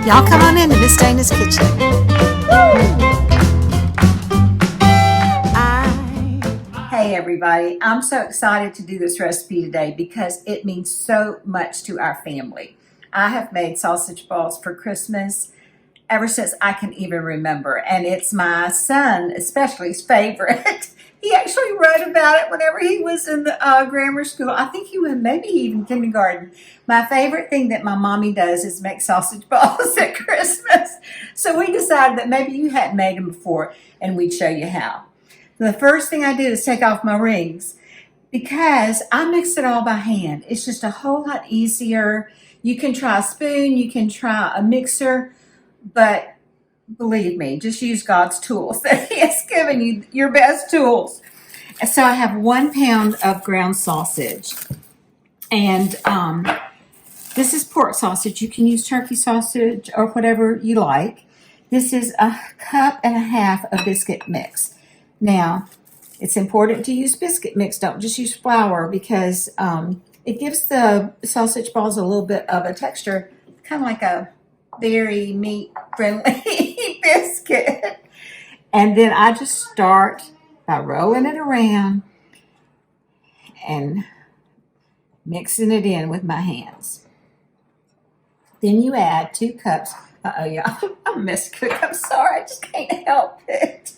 Y'all come on into Miss Dana's kitchen. Hey everybody, I'm so excited to do this recipe today because it means so much to our family. I have made sausage balls for Christmas ever since I can even remember, and it's my son especially's favorite. He actually wrote about it whenever he was in the grammar school. I think he was maybe even kindergarten. My favorite thing that my mommy does is make sausage balls at Christmas. So we decided that maybe you hadn't made them before and we'd show you how. The first thing I do is take off my rings because I mix it all by hand. It's just a whole lot easier. You can try a spoon, you can try a mixer, but believe me, just use God's tools that He has given you, your best tools. So I have 1 pound of ground sausage. And this is pork sausage. You can use turkey sausage or whatever you like. This is 1.5 cups of biscuit mix. Now, it's important to use biscuit mix. Don't just use flour because it gives the sausage balls a little bit of a texture, kind of like a very meat-friendly biscuit. And then I just start by rolling it around and mixing it in with my hands. Then you add 2 cups. Yeah, I'm a mess cook. I'm sorry, I just can't help it.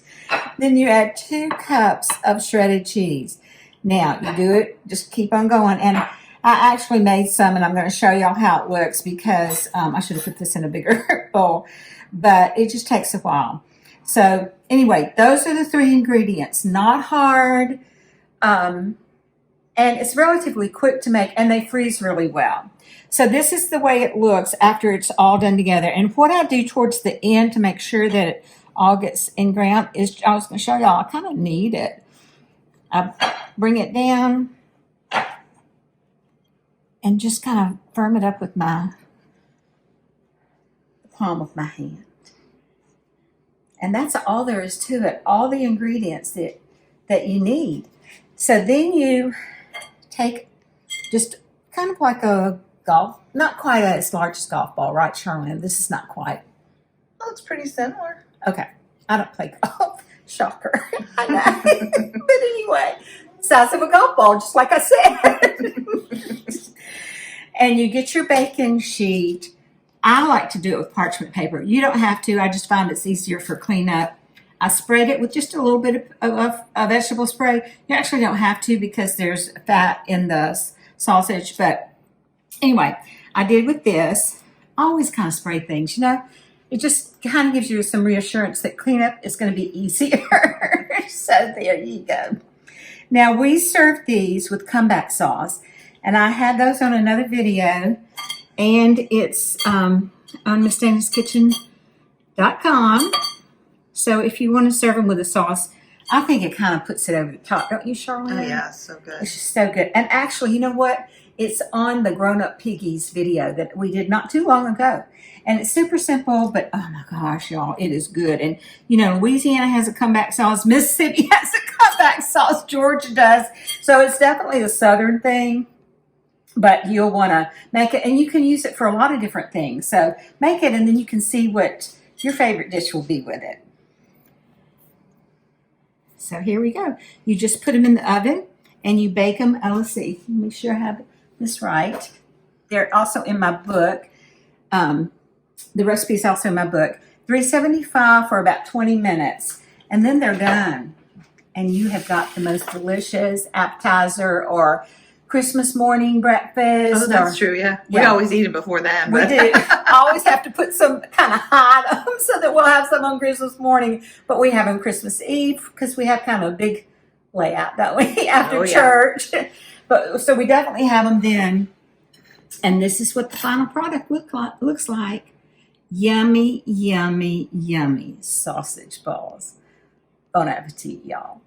Then you add 2 cups of shredded cheese. Now, you do it, just keep on going. And I actually made some, and I'm going to show y'all how it looks because I should have put this in a bigger bowl, but it just takes a while. So anyway, those are the 3 ingredients. Not hard, and it's relatively quick to make, and they freeze really well. So this is the way it looks after it's all done together. And what I do towards the end to make sure that it all gets in ground is, I was going to show y'all, I kind of knead it. I bring it down and just kind of firm it up with the palm of my hand. And that's all there is to it, all the ingredients that you need. So then you take just kind of like a golf, not quite as large as golf ball, right, Charlene? This is not quite. Oh, it's pretty similar. Okay, I don't play golf. Shocker. I know. But anyway, size of a golf ball, just like I said. And you get your baking sheet. I like to do it with parchment paper. You don't have to. I just find it's easier for cleanup. I spread it with just a little bit of vegetable spray. You actually don't have to because there's fat in the sausage. But anyway, I did with this. I always kind of spray things, you know. It just kind of gives you some reassurance that cleanup is going to be easier. So there you go. Now we serve these with comeback sauce. And I had those on another video. And it's on MissDanasKitchen.com. So if you want to serve them with a sauce, I think it kind of puts it over the top. Don't you, Charlene? Oh, yeah, it's so good. It's just so good. And actually, you know what? It's on the Grown Up Piggies video that we did not too long ago. And it's super simple, but oh my gosh, y'all, it is good. And, you know, Louisiana has a comeback sauce. Mississippi has a comeback sauce. Georgia does. So it's definitely a Southern thing. But you'll want to make it, and you can use it for a lot of different things. So make it, and then you can see what your favorite dish will be with it. So here we go. You just put them in the oven, and you bake them. Oh, let's see. Make sure I have this right. They're also in my book. The recipe is also in my book. 375 for about 20 minutes, and then they're done. And you have got the most delicious appetizer or Christmas morning breakfast. Oh, that's true, yeah. We always eat it before that. We do. I always have to put some kind of hide on them so that we'll have some on Christmas morning. But we have them Christmas Eve because we have kind of a big layout, don't we, after church. But so we definitely have them then. And this is what the final product looks like. Yummy, yummy, yummy sausage balls. Bon appetit, y'all.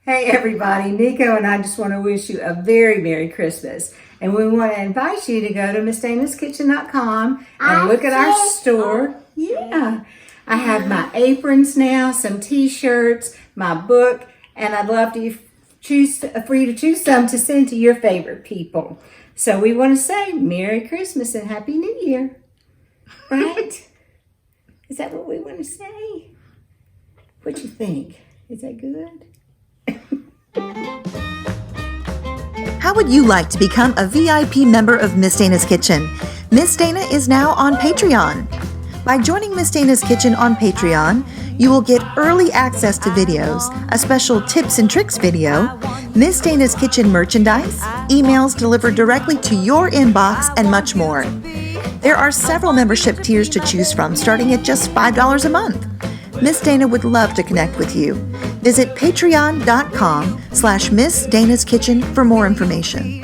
Hey everybody, Nico and I just want to wish you a very Merry Christmas. And we want to invite you to go to MissDanasKitchen.com and look at our store. Yeah. I have my aprons now, some t-shirts, my book, and I'd love to for you to choose some to send to your favorite people. So we want to say Merry Christmas and Happy New Year. Right? Is that what we want to say? What you think? Is that good? How would you like to become a VIP member of Miss Dana's Kitchen? Miss Dana is now on Patreon. By joining Miss Dana's Kitchen on Patreon, you will get early access to videos, a special tips and tricks video, Miss Dana's Kitchen merchandise, emails delivered directly to your inbox, and much more. There are several membership tiers to choose from, starting at just $5 a month. Miss Dana would love to connect with you. Visit patreon.com/Miss Dana's Kitchen for more information.